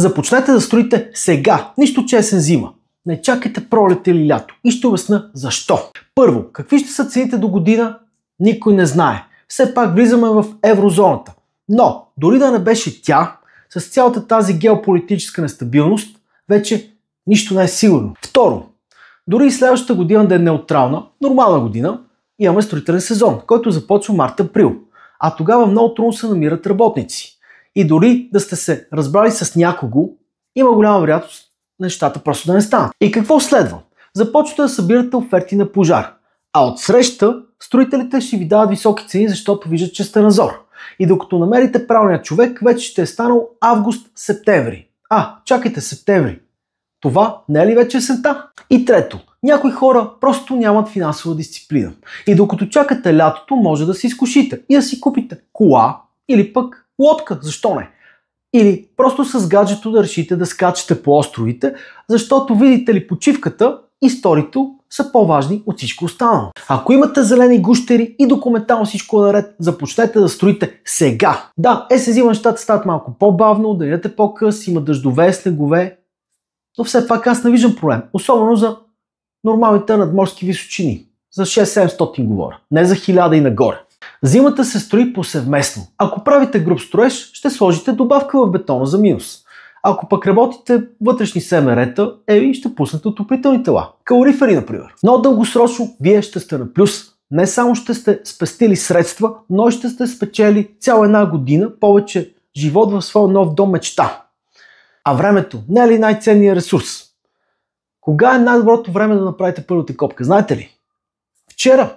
Започнете да строите сега, нищо че есен зима. Не чакайте пролет или лято и ще обясня защо. Първо, какви ще са цените до година, никой не знае. Все пак влизаме в еврозоната. Но, дори да не беше тя, с цялата тази геополитическа нестабилност, вече нищо не е сигурно. Второ, дори и следващата година да е неутрална, нормална година, имаме строителен сезон, който започва март-април. А тогава много трудно се намират работници. И дори да сте се разбрали с някого, има голяма вероятност нещата просто да не станат. И какво следва? Започвате да събирате оферти на пожар. А отсреща строителите ще ви дават високи цени, защото виждат, че сте на зор. И докато намерите правилния човек, вече ще е станал август-септември. Чакайте, септември. Това не е ли вече есента? И трето, някои хора просто нямат финансова дисциплина. И докато чакате лятото, може да се изкушите и да си купите кола или пък лодка, защо не? Или просто с гаджето да решите да скачате по островите, защото видите ли почивката и сторито са по-важни от всичко останало. Ако имате зелени гущери и документално всичко е наред, започнете да строите сега. Да, зима нещата стават малко по-бавно, денят е по-къс, има дъждове, снегове, но все пак аз не виждам проблем. Особено за нормалните надморски височини. За 6-700 говоря, не за 1000 и нагоре. Зимата се строи повсеместно. Ако правите груб строеж, ще сложите добавка в бетона за минус. Ако пък работите вътрешни СМР-та, ще пуснете отоплителни тела. Калорифери, например. Но дългосрочно вие ще сте на плюс. Не само ще сте спестили средства, но и ще сте спечели цяла една година повече живот в своя нов дом мечта. А времето не е ли най-ценният ресурс? Кога е най-доброто време да направите първата копка? Знаете ли? Вчера.